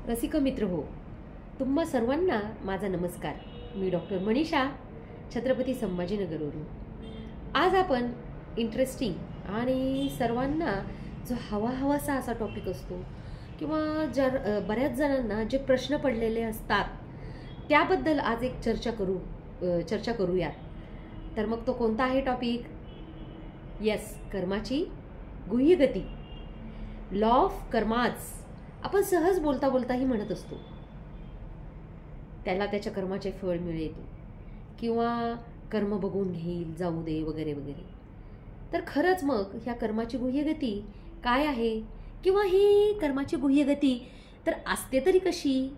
रसिक मित्र हो, तुम्हा सर्वांना माझा नमस्कार. मी डॉक्टर मनीषा, छत्रपती संभाजीनगरवरून. आज आपण इंटरेस्टिंग आणि सर्वांना जो हवाहवासा असा टॉपिक असतो किंवा बऱ्याच जणांना जे प्रश्न पडलेले असतात त्याबद्दल आज एक चर्चा करूयात. तर मग तो कोणता आहे टॉपिक? येस, कर्माची गुह्यगती, लॉ ऑफ कर्माज. आपण सहज बोलता बोलताही म्हणत असतो. त्याला त्याच्या कर्माचे फळ मिळेल किंवा कर्म बघून घेईल, जाऊ दे वगैरे वगैरे. तर खरंच मग ह्या कर्माची गुह्यगती काय आहे किंवा ही कर्माची गुह्यगती तर असते तरी कशी?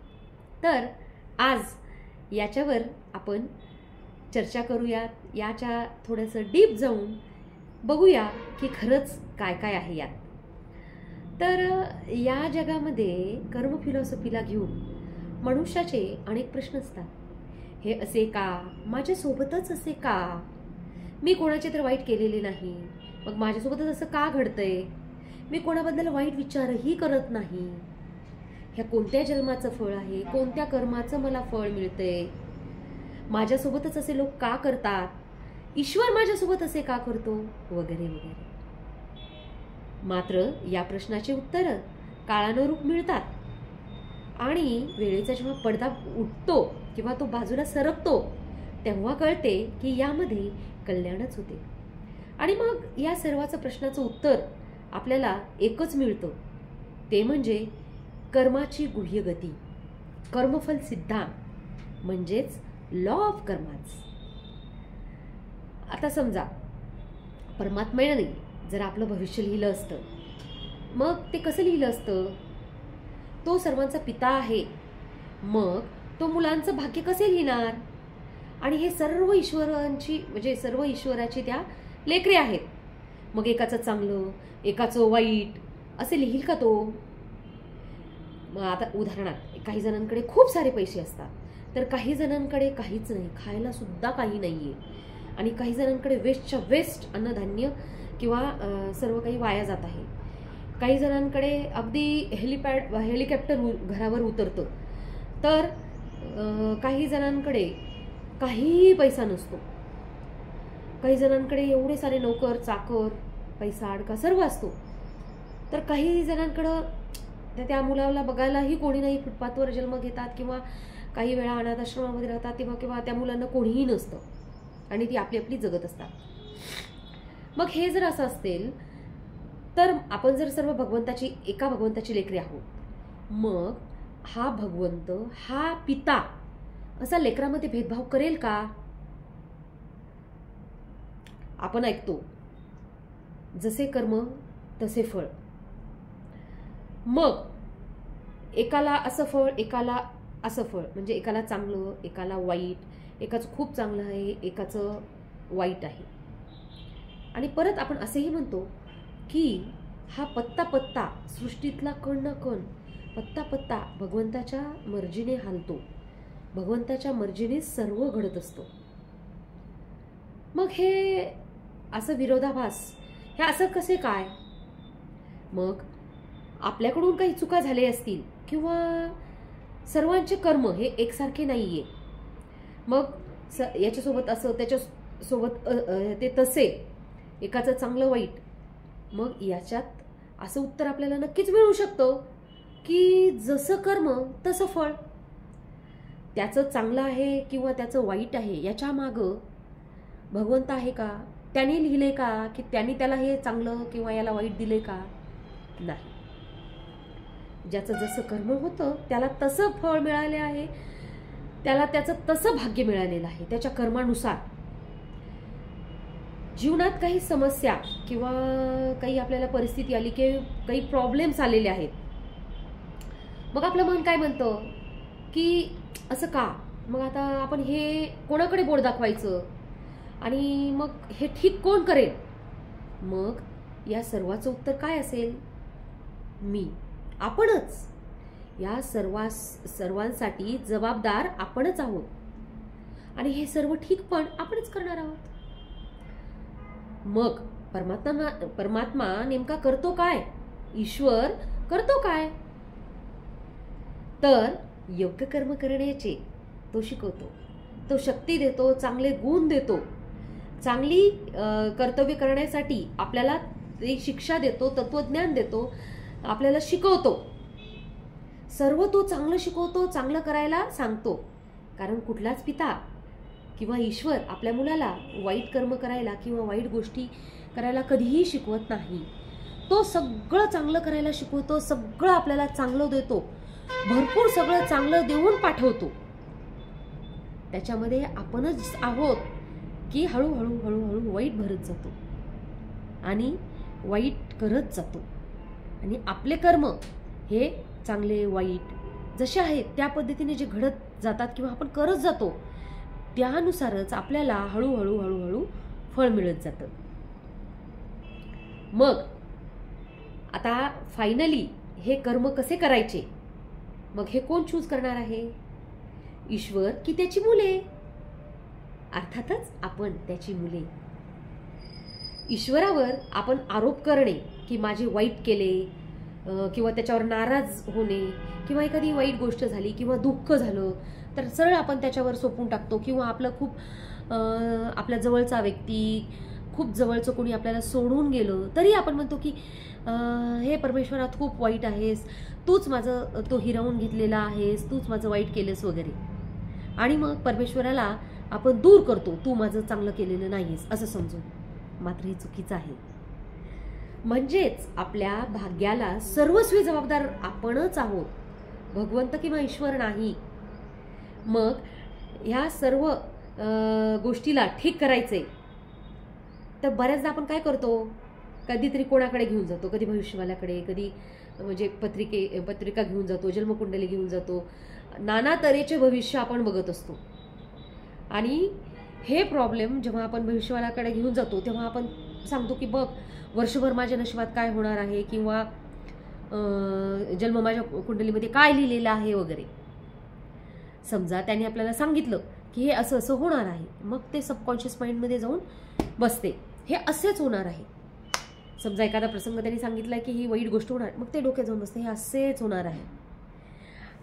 तर आज याच्यावर आपण चर्चा करूयात. याच्या थोडंसं डीप जाऊन बघूया की खरंच काय काय आहे यात. तर या जगामध्ये कर्म फिलॉसॉफीला घेऊन मनुष्याचे अनेक प्रश्न असतात. हे असे का? माझ्यासोबतच असे का? मी कोणाचे तर वाईट केलेले नाही, मग माझ्यासोबतच असं का घडतंय? मी कोणाबद्दल वाईट विचारही करत नाही. ह्या कोणत्या जन्माचं फळ आहे? कोणत्या कर्माचं मला फळ मिळतंय? माझ्यासोबतच असे लोक का करतात? ईश्वर माझ्यासोबत असे का करतो? वगैरे वगैरे. मात्र या प्रश्नाचे उत्तर काळानुरूप मिळतात आणि वेळेचा जेव्हा पडदा उठतो किंवा तो बाजूला सरकतो तेव्हा कळते की यामध्ये कल्याणच होते. आणि मग या सर्वाचं प्रश्नाचं उत्तर आपल्याला एकच मिळतं, ते म्हणजे कर्माची गुह्यगती, कर्मफल सिद्धांत, म्हणजेच लॉ ऑफ कर्माज. आता समजा परमात्म्याने जर आपलं भविष्य लिहिलं असतं, मग ते कसं लिहिलं असतं? तो सर्वांचा पिता आहे, मग तो मुलांचं भाग्य कसे लिहिणार? आणि हे सर्व ईश्वरांची म्हणजे सर्व ईश्वराची त्या लेकरे आहेत. मग एकाचं चांगलं एकाचं वाईट असे लिहिल का तो? मग आता उदाहरणार्थ काही जणांकडे खूप सारे पैसे असतात, तर काही जणांकडे काहीच नाही, खायला सुद्धा काही नाहीये. आणि काही जणांकडे वेस्टच्या वेस्ट अन्नधान्य किंवा सर्व काही वाया जात आहे. काही जणांकडे अगदी हेलिकॉप्टर घरावर उतरतं, तर काही जणांकडे काहीही पैसा नसतो. काही जणांकडे एवढे सारे नोकर चाकर, पैसा अडका सर्व असतो. तर काही जणांकडं त्या मुलाला बघायलाही कोणी नाही, फुटपाथवर जन्म घेतात किंवा काही वेळा अनाथ आश्रमामध्ये राहतात किंवा त्या मुलांना कोणीही नसतं आणि ती आपली आपली जगत असतात. मग हे जर असं असेल तर आपण जर सर्व एका भगवंताची लेकरे आहोत, मग हा भगवंत, हा पिता असा लेकरामध्ये भेदभाव करेल का? आपण ऐकतो जसे कर्म तसे फळ. मग एकाला असं फळ एकाला असं फळ, म्हणजे एकाला चांगलं एकाला वाईट, एकाचं खूप चांगलं आहे एकाचं वाईट आहे. आणि परत आपण असेही म्हणतो की हा पत्ता पत्ता सृष्टीतला कण ना कण पत्ता पत्ता भगवंताच्या मर्जीने हालतो, भगवंताच्या मर्जीने सर्व घडत असतो. मग हे असं विरोधाभास, हे असं कसे काय? मग आपल्याकडून काही चुका झाल्या असतील किंवा सर्वांचे कर्म हे एकसारखे नाहीये, मग याच्यासोबत असं त्याच्यासोबत ते तसे, एकाचं चांगलं वाईट. मग याच्यात असं उत्तर आपल्याला नक्कीच मिळू शकतं की जसं कर्म तसं फळ. त्याचं चांगलं आहे किंवा त्याचं वाईट आहे याच्या मागं भगवंत आहे का? त्याने लिहिलंय का की त्यांनी त्याला हे चांगलं किंवा याला वाईट दिलंय का? नाही. ज्याचं जसं कर्म होतं त्याला तसं फळ मिळाले आहे, त्याला त्याचं तसं भाग्य मिळालेलं आहे त्याच्या कर्मानुसार. जीवनात काही समस्या किंवा काही आपल्याला परिस्थिती आली की काही प्रॉब्लेम्स आलेले आहेत, मग आपलं मन काय म्हणतं की असं का? मग आता आपण हे कोणाकडे बोट दाखवायचं आणि मग हे ठीक कोण करेल? मग या सर्वाचं उत्तर काय असेल? मी, आपणच. या सर्वांसाठी जबाबदार आपणच आहोत आणि हे सर्व ठीक पण आपणच करणार आहोत. मग परमात्मा नेमका करतो काय? ईश्वर करतो काय? तर योग्य कर्म करण्याचे तो शिकवतो, तो शक्ती देतो, चांगले गुण देतो, चांगली कर्तव्य करण्यासाठी आपल्याला ते शिक्षा देतो, तत्वज्ञान देतो, आपल्याला शिकवतो. सर्व तो चांगलं शिकवतो, चांगलं करायला सांगतो. कारण कुठलाच पिता किंवा ईश्वर आपल्या मुलाला वाईट कर्म करायला किंवा वाईट गोष्टी करायला कधीही शिकवत नाही. तो सगळं चांगलं करायला शिकवतो, सगळं आपल्याला चांगलं देतो, भरपूर सगळं चांगलं देऊन पाठवतो. त्याच्यामध्ये आपणच आहोत की हळूहळू हळूहळू वाईट भरत जातो आणि वाईट करत जातो. आणि आपले कर्म हे चांगले वाईट जसे आहेत त्या पद्धतीने जे घडत जातात किंवा आपण करत जातो त्यानुसारच आपल्याला हळूहळू हळूहळू फळ मिळत जातं. मग आता फायनली हे कर्म कसे करायचे, मग हे कोण चूज करणार आहे, ईश्वर की त्याची मुले? अर्थातच आपण त्याची मुले. ईश्वरावर आपण आरोप करणे की माझे वाईट केले किंवा त्याच्यावर नाराज होणे किंवा एखादी वाईट गोष्ट झाली किंवा दुःख झालं तर सरळ आपण त्याच्यावर सोपून टाकतो. किंवा आपलं खूप आपल्या जवळचा व्यक्ती, खूप जवळचं कोणी आपल्याला सोडून गेलं तरी आपण म्हणतो की हे परमेश्वरा खूप वाईट आहेस, तूच माझं तो हिरावून घेतलेला आहेस, तूच माझं वाईट केलंस वगैरे. आणि मग परमेश्वराला आपण दूर करतो, तू माझं चांगलं केलेलं नाहीस असं समजून. मात्र हे चुकीचं आहे. म्हणजेच आपल्या भाग्याला सर्वस्वी जबाबदार आपणच आहोत, भगवंत किंवा ईश्वर नाही. मग ह्या सर्व गोष्टीला ठीक करायचे तर बऱ्याचदा आपण काय करतो, कधीतरी कोणाकडे घेऊन जातो, कधी भविष्यवाल्याकडे, कधी म्हणजे पत्रिका घेऊन जातो, जन्मकुंडली घेऊन जातो, नाना तऱ्हेचे भविष्य आपण बघत असतो. आणि हे प्रॉब्लेम जेव्हा आपण भविष्यवाल्याकडे घेऊन जातो तेव्हा आपण सांगतो की बघ वर्षभर माझ्या नशिबात काय होणार आहे किंवा जन्म माझ्या कुंडलीमध्ये काय लिहिलेलं आहे वगैरे. समजा त्याने आपल्याला सांगितलं की हे असं असं होणार आहे, मग ते सबकॉन्शियस माइंडमध्ये जाऊन बसते, हे असेच होणार आहे. समजा एखादा प्रसंग त्यांनी सांगितला की ही वाईट गोष्ट होणार, मग ते डोक्यात जाऊन बसते, हे असेच होणार आहे.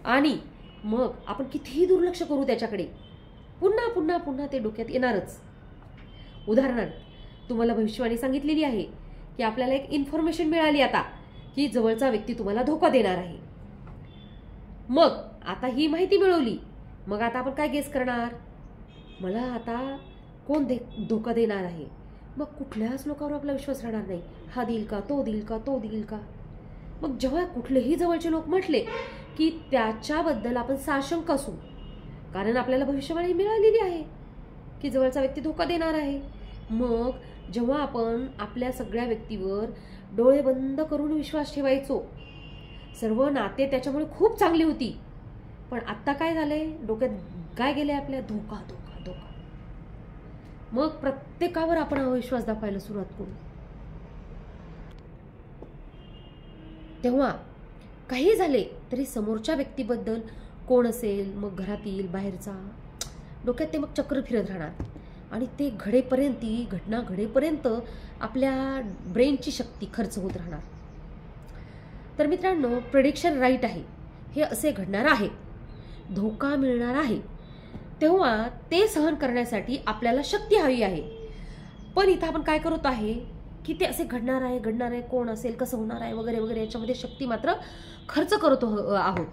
आणि मग आपण कितीही दुर्लक्ष करू त्याच्याकडे, पुन्हा पुन्हा पुन्हा ते डोक्यात येणारच. उदाहरणार्थ तुम्हाला भविष्यवाणी सांगितलेली आहे की आपल्याला एक इन्फॉर्मेशन मिळाली आता की जवळचा व्यक्ती तुम्हाला धोका देणार आहे. मग आता ही माहिती मिळवली, मग आता आपण काय गेस करणार, मला आता कोण धोका देणार आहे. मग कुठल्याच लोकांवर आपला विश्वास राहणार नाही, हा देईल का, तो देईल का, तो देईल का. मग जेव्हा कुठलेही जवळचे लोक म्हटले की त्याच्याबद्दल आपण साशंक असू, कारण आपल्याला भविष्यवाणी मिळालेली आहे की जवळचा व्यक्ती धोका देणार आहे. मग जेव्हा आपण आपल्या सगळ्या व्यक्तीवर डोळे बंद करून विश्वास ठेवायचो, सर्व नाते त्याच्यामुळे खूप चांगली होती, पण आत्ता काय झालंय, डोक्यात काय गेले आपल्या, धोका धोका धोका. मग प्रत्येकावर आपण अविश्वास दाखवायला सुरुवात करू. तेव्हा काही झाले तरी समोरच्या व्यक्तीबद्दल कोण असेल, मग घरातील बाहेरचा, डोक्यात ते मग चक्र फिरत राहणार आणि ते घडेपर्यंत, ती घटना घडेपर्यंत आपल्या ब्रेनची शक्ती खर्च होत राहणार. तर मित्रांनो, प्रेडिक्शन राईट आहे, हे असे घडणार आहे, धोका मिळणार आहे, तेव्हा ते सहन करण्यासाठी आपल्याला शक्ती हवी आहे. पण इथं आपण काय करत आहे की ते असे घडणार आहे, कोण असेल, कसं होणार आहे वगैरे वगैरे, याच्यामध्ये शक्ती मात्र खर्च करत आहोत.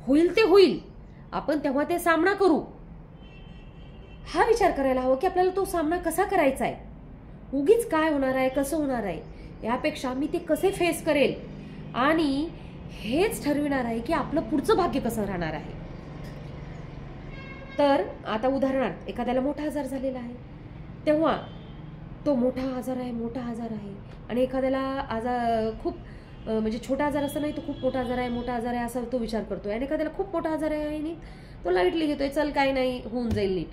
होईल ते होईल, आपण तेव्हा ते सामना करू, हा विचार करायला हवा की आपल्याला तो सामना कसा करायचा आहे. उगीच काय होणार आहे, कसं होणार आहे, यापेक्षा मी ते कसे फेस करेल आणि हेच ठरविणार आहे की आपलं पुढचं भाग्य कसं राहणार आहे. तर आता उदाहरणार्थ एखाद्याला मोठा आजार झालेला आहे, तेव्हा तो मोठा आजार आहे आणि एखाद्याला आजार खूप म्हणजे छोटा आजार असं नाही, तो खूप मोठा आजार आहे असा तो विचार करतोय. आणि एखाद्याला खूप मोठा आजार आहे आणि तो लाईटली घेतोय, चल काय नाही, होऊन जाईल नीट.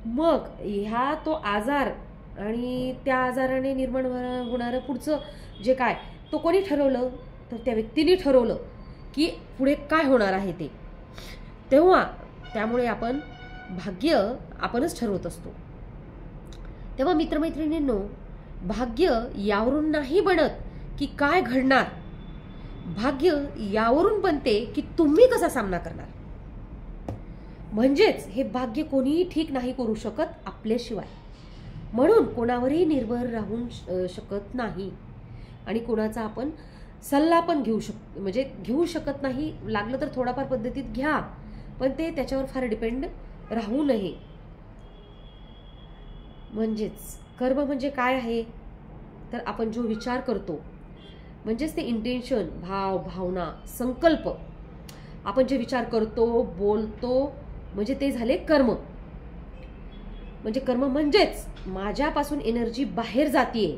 मग ह्या तो आजार आणि त्या आजाराने निर्माण होणारं पुढचं जे काय, तो कोणी ठरवलं, तर त्या व्यक्तीने ठरवलं की पुढे काय होणार आहे ते. तेव्हा त्यामुळे आपण भाग्य आपणच ठरवत असतो. तेव्हा मित्रमैत्रिणींनो, भाग्य यावरून नाही बनत की काय घडणार, भाग्य यावरून बनते की तुम्ही कसा सामना करणार. म्हणजेच हे भाग्य कोणीही ठीक नाही करू शकत आपल्याशिवाय. म्हणून कोणावरही निर्भर राहू शकत नाही आणि कोणाचा आपण सल्ला पण घेऊ शकत नाही. लागलं तर थोडाफार पद्धतीत घ्या, पण ते त्याच्यावर फार डिपेंड राहू नये. म्हणजेच कर्म म्हणजे काय आहे तर आपण जो विचार करतो, म्हणजेच ते इंटेन्शन, भाव, भावना, संकल्प, आपण जे विचार करतो, बोलतो, म्हणजे ते झाले कर्म. म्हणजे कर्म म्हणजेच माझ्यापासून एनर्जी बाहेर जातीये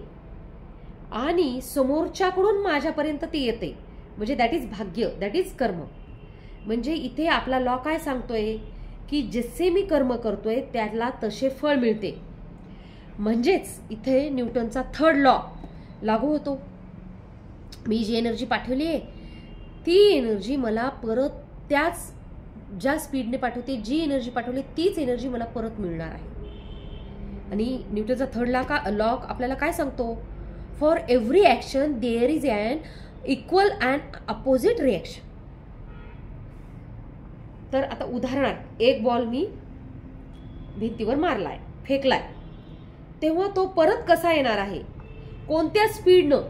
आणि समोरच्याकडून माझ्यापर्यंत ती येते, म्हणजे दॅट इज भाग्य, दॅट इज कर्म. म्हणजे इथे आपला लॉ काय सांगतोय की जसे मी कर्म करतोय त्याला तसे फळ मिळते. म्हणजेच इथे न्यूटनचा 3rd लॉ लागू होतो. मी जी एनर्जी पाठवली आहे ती एनर्जी मला परत त्याच ज्या स्पीडने पाठवते, जी एनर्जी पाठवली तीच एनर्जी मला परत मिळणार आहे. आणि न्यूटनचा 3rd लॉ आपल्याला काय सांगतो, for every action there is an equal and opposite reaction. तर आता उदाहरणार्थ एक बॉल मी भिंतीवर मारलाय, फेकलाय, तेव्हा तो परत कसा येणार आहे, कोणत्या स्पीडनं,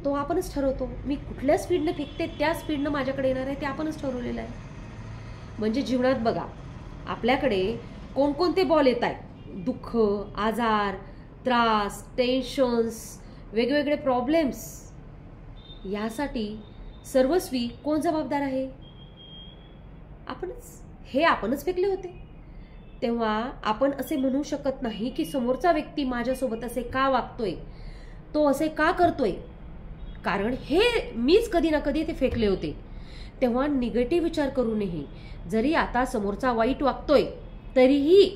तो आपणच ठरवतो. मी कुठल्या स्पीडनं फेकते त्या स्पीडनं माझ्याकडे येणार आहे ते आपणच ठरवलेलं आहे. म्हणजे जीवनात बघा आपल्याकडे कोणकोणते बॉल येत आहेत, दुःख, आजार, त्रास, टेन्शन्स, वेगवेगळे प्रॉब्लेम्स, यासाठी सर्वस्वी कोण जबाबदार आहे, आपणच. हे आपणच फेकले होते. तेव्हा आपण असे म्हणू शकत नाही की समोरचा व्यक्ती माझ्यासोबत असे का वागतोय, तो असे का करतोय, कारण हे मीच कधी ना कधी ते फेकले होते. तेव्हा निगेटिव्ह विचार करू नये. जरी आता समोरचा वाईट वागतोय तरीही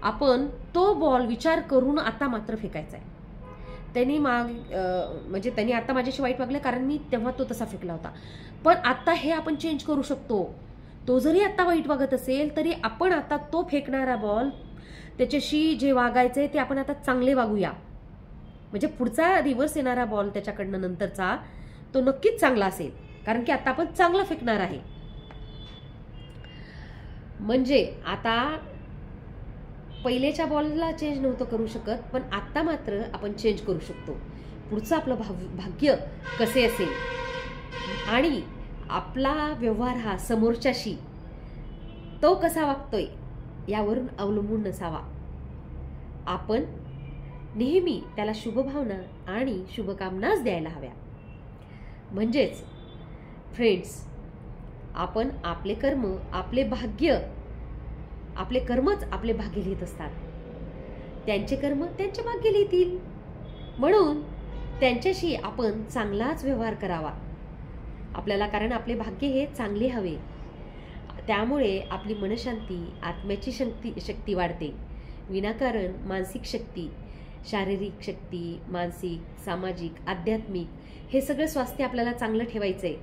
आपण तो बॉल विचार करून आता मात्र फेकायचा आहे. त्यांनी आता माझ्याशी वाईट वागले कारण मी तेव्हा तो तसा फेकला होता, पण आता हे आपण चेंज करू शकतो. तो जरी आता वाईट वागत असेल तरी आपण आता तो फेकणारा बॉल, त्याच्याशी जे वागायचंय ते आपण आता चांगले वागूया. म्हणजे पुढचा रिव्हर्स येणारा बॉल त्याच्याकडनं नंतरचा तो नक्कीच चांगला असेल, कारण की आता आपण चांगला फेकणार आहे. म्हणजे आता पहिलेच्या बॉलला चेंज नव्हतं करू शकत, पण आता मात्र आपण चेंज करू शकतो. पुढचं आपलं भाग्य कसे असेल आणि आपला व्यवहार हा समोरच्याशी तो कसा वागतोय यावरून अवलंबून नसावा. आपण नेहमी त्याला शुभभावना आणि शुभकामनाच द्यायला हव्या. म्हणजेच फ्रेंड्स, आपण आपले कर्म, आपले भाग्य, आपले कर्मच आपले भाग्य लिहित असतात. त्यांचे कर्म त्यांचे भाग्य लिहितील. म्हणून त्यांच्याशी आपण चांगलाच व्यवहार करावा आपल्याला, कारण आपले भाग्य हे चांगले हवे. त्यामुळे आपली मनशांती, आत्म्याची शक्ती वाढते. विनाकारण मानसिक शक्ती, शारीरिक शक्ती, मानसिक, सामाजिक, आध्यात्मिक हे सगळं स्वास्थ्य आपल्याला चांगलं ठेवायचंय.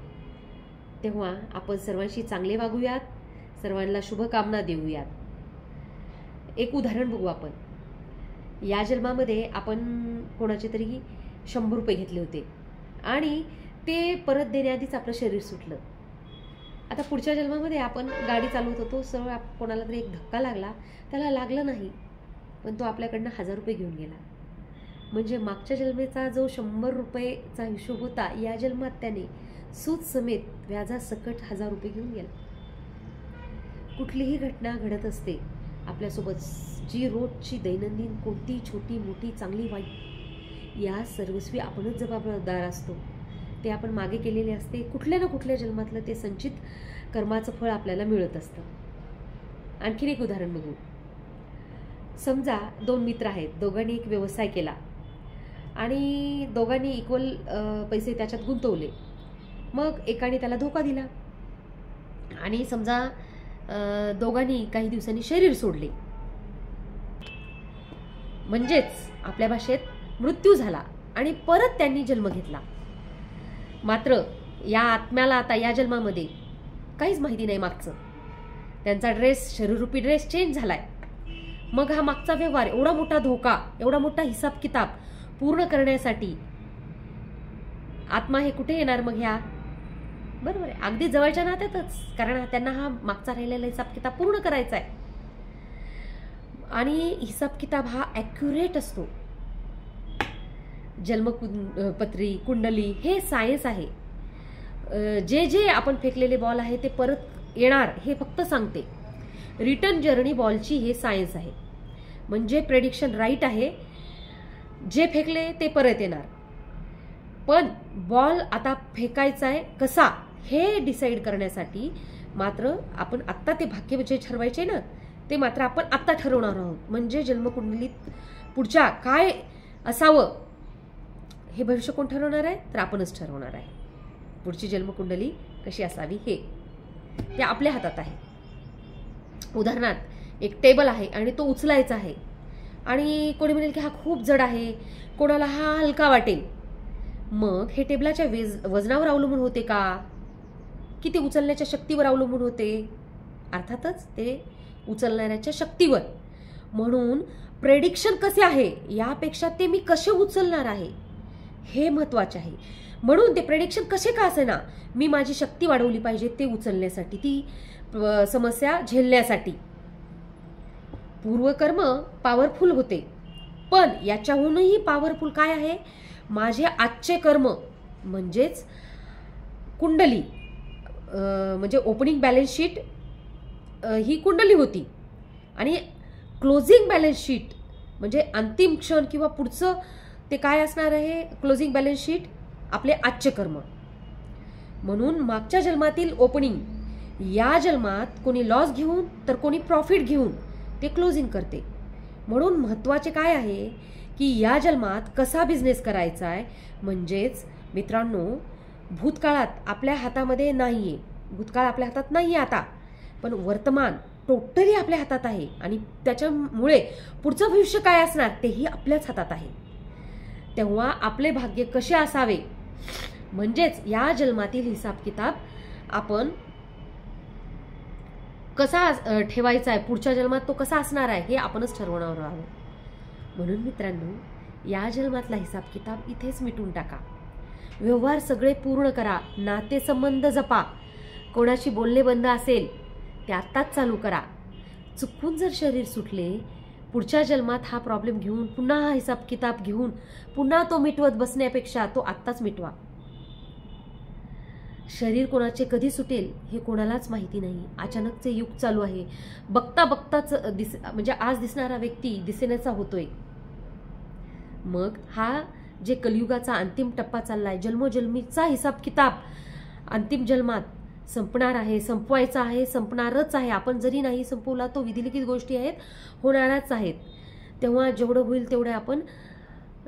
तेव्हा आपण सर्वांशी चांगले वागूयात, सर्वांना शुभकामना देऊयात. एक उदाहरण बघू आपण. या जन्मामध्ये आपण कोणाचे तरी 100 रुपये घेतले होते आणि ते परत देण्याआधीच आपलं शरीर सुटलं. आता पुढच्या जन्मामध्ये आपण गाडी चालवत होतो, सरळ कोणाला तरी एक धक्का लागला, त्याला लागलं नाही पण तो आपल्याकडनं 1000 रुपये घेऊन गेला. म्हणजे मागच्या जन्मेचा जो 100 रुपयेचा हिशोब होता, या जन्मात त्याने सूद समेत व्याजासकट 1000 रुपये घेऊन गेला. कुठलीही घटना घडत असते आपल्यासोबत, जी रोजची दैनंदिन कोणती छोटी मोठी चांगली वाईट, या सर्वस्वी आपणच जबाबदार असतो. ते आपण मागे केलेले असते. कुठल्या ना कुठल्या जन्मातलं ते संचित कर्माचं फळ आपल्याला मिळत असतं. आणखीन एक उदाहरण बघू. समजा 2 मित्र आहेत, दोघांनी एक व्यवसाय केला आणि दोघांनी इक्वल पैसे त्याच्यात गुंतवले. मग एकाने त्याला धोका दिला आणि समजा दोघांनी काही दिवसांनी शरीर सोडले. म्हणजेच आपल्या भाषेत मृत्यू झाला आणि परत त्यांनी जन्म घेतला. मात्र या आत्म्याला आता या जन्मामध्ये काहीच माहिती नाही मागचं. त्यांचा शरीररूपी ड्रेस चेंज झालाय. मग हा मागचा व्यवहार, एवढा मोठा धोका, एवढा मोठा हिसाब किताब पूर्ण करण्यासाठी आत्मा हे कुठे येणार? मग ह्या बरोबर आहे, अगदी जवळच्या नात्यातच, कारण त्यांना हा मागचा राहिलेला हिसाब किताब पूर्ण करायचा आहे. आणि हिसाब किताब हा ॲक्युरेट असतो. जन्मपत्री, कुंडली हे सायन्स आहे. जे जे आपण फेकलेले बॉल आहे ते परत येणार हे फक्त सांगते. रिटर्न जर्नी बॉलची हे सायन्स आहे. म्हणजे प्रेडिक्शन राईट आहे, जे फेकले ते परत येणार. पण बॉल आता फेकायचा आहे कसा हे डिसाईड करण्यासाठी मात्र आपण आत्ता ते भाग्य जे ठरवायचे ना ते मात्र आपण आत्ता ठरवणार आहोत. म्हणजे जन्मकुंडलीत पुढच्या काय असावं हे भविष्य कोण ठरवणार आहे, तर आपणच ठरवणार आहे. पुढची जन्मकुंडली कशी असावी हे ते आपल्या हातात आहे. उदाहरणार्थ एक टेबल आहे आणि तो उचलायचा आहे आणि कोणी म्हणेल की हा खूप जड आहे, कोणाला हा हलका वाटेल. मग हे टेबलाच्या वजनावर अवलंबून होते का, की ते उचलण्याच्या शक्तीवर अवलंबून होते? अर्थातच ते उचलणाऱ्याच्या शक्तीवर. म्हणून प्रेडिक्शन कसे आहे यापेक्षा ते मी कसे उचलणार आहे हे महत्वाचे आहे. म्हणून ते प्रेडिक्शन कसे का असेना मी माझी शक्ती वाढवली पाहिजे ते उचलण्यासाठी, ती समस्या झेलण्यासाठी. पूर्वकर्म पॉवरफुल होते, पण याच्याहूनही पॉवरफुल काय आहे, माझे आजचे कर्म म्हणजेच कुंडली. म्हणजे ओपनिंग बॅलन्स शीट ही कुंडली होती आणि क्लोजिंग बॅलन्स शीट म्हणजे अंतिम क्षण किंवा पुढचं ते काय असणार आहे, क्लोजिंग बॅलन्स शीट आपले आजचे कर्म. म्हणून मागच्या जन्मातील ओपनिंग या जन्मात कोणी लॉस घेऊन तर कोणी प्रॉफिट घेऊन ते क्लोजिंग करते. म्हणून महत्त्वाचे काय आहे की या जन्मात कसा बिझनेस करायचा आहे. म्हणजेच मित्रांनो, भूतकाळात आपल्या हातामध्ये नाहीये, भूतकाळ आपल्या हातात नाहीये आता, पण वर्तमान टोटली आपल्या हातात आहे आणि त्याच्यामुळे पुढचं भविष्य काय असणार तेही आपल्याच हातात आहे. तेव्हा आपले भाग्य कसे असावे म्हणजेच या जन्मातील हिसाब किताब आपण कसा ठेवायचा आहे, पुढच्या जन्मात तो कसा असणार आहे हे आपणच ठरवणार आहोत. म्हणून मित्रांनो, या जन्मातला हिसाब किताब इथेच मिटून टाका. व्यवहार सगळे पूर्ण करा, नातेसंबंध जपा. कोणाशी बोलणे बंद असेल ते आत्ताच चालू करा. चुकून जर शरीर सुटले, पुढच्या जन्मात हा प्रॉब्लेम घेऊन पुन्हा हा हिसाब किताब घेऊन पुन्हा तो मिटवत बसण्यापेक्षा तो आत्ताच मिटवा. शरीर कोणाचे कधी सुटेल हे कोणालाच माहिती नाही. अचानकचे युग चालू आहे. बघता बघताच म्हणजे आज दिसणारा व्यक्ती दिसेनाचा होतोय. मग हा जे कलियुगाचा अंतिम टप्पा चाललाय, जन्मोजन्मीचा हिसाब किताब अंतिम जन्मात संपणार आहे, संपवायचा आहे, संपणारच आहे. आपण जरी नाही संपवला तो विधिलिखित गोष्टी आहेत, होणारच आहेत. तेव्हा जेवढं होईल तेवढे आपण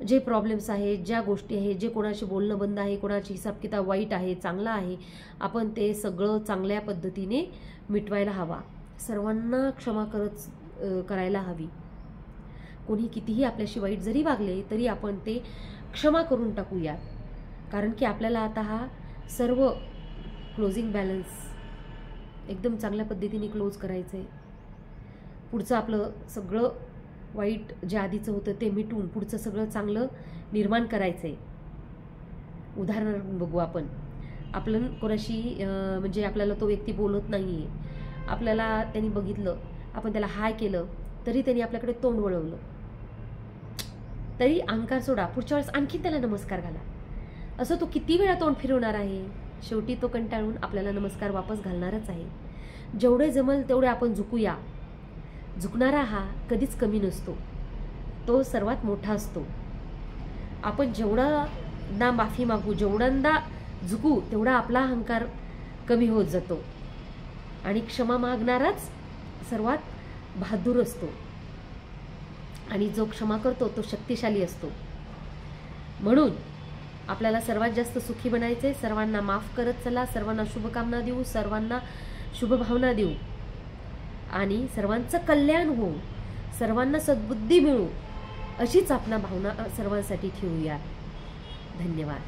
जे प्रॉब्लेम्स आहेत, ज्या गोष्टी आहेत, जे कोणाशी बोलणं बंद आहे, कोणाची हिसाब किताब वाईट आहे, चांगला आहे, आपण ते सगळं चांगल्या पद्धतीने मिटवायला हवा. सर्वांना क्षमा करायला हवी. कोणी कितीही आपल्याशी वाईट जरी वागले तरी आपण ते क्षमा करून टाकूया. कारण की आपल्याला आता हा सर्व क्लोजिंग बॅलन्स एकदम चांगल्या पद्धतीने क्लोज करायचं आहे. पुढचं आपलं सगळं वाईट जे आधीचं होतं ते मिटवून पुढचं सगळं चांगलं निर्माण करायचं आहे. उदाहरण बघू आपण. आपलं कोणाशी म्हणजे आपल्याला तो व्यक्ती बोलत नाही आहे, आपल्याला त्यांनी बघितलं, आपण त्याला हाय केलं तरी त्यांनी आपल्याकडे तोंड वळवलं, तरी अहंकार सोडा, पुढच्या वेळेस आणखी त्याला नमस्कार घाला. असं तो किती वेळा तोंड फिरवणार आहे, शेवटी तो कंटाळून आपल्याला नमस्कार वापस घालणारच आहे. जेवढे जमल तेवढे आपण झुकूया. झुकणारा हा कधीच कमी नसतो, तो सर्वात मोठा असतो. आपण जेवढा माफी मागू, जेवढ्यांदा झुकू तेवढा आपला अहंकार कमी होत जातो आणि क्षमा मागणाराच सर्वात बहादूर असतो आणि जो क्षमा करतो तो शक्तिशाली असतो. म्हणून आपल्याला सर्वात जास्त सुखी बनायचे, सर्वांना माफ करत चला, सर्वांना शुभकामना देऊ, सर्वांना शुभभावना देऊ आणि सर्वांचं कल्याण होऊ, सर्वांना सद्बुद्धी मिळू, अशीच आपणा भावना सर्वांसाठी ठेवूया. धन्यवाद.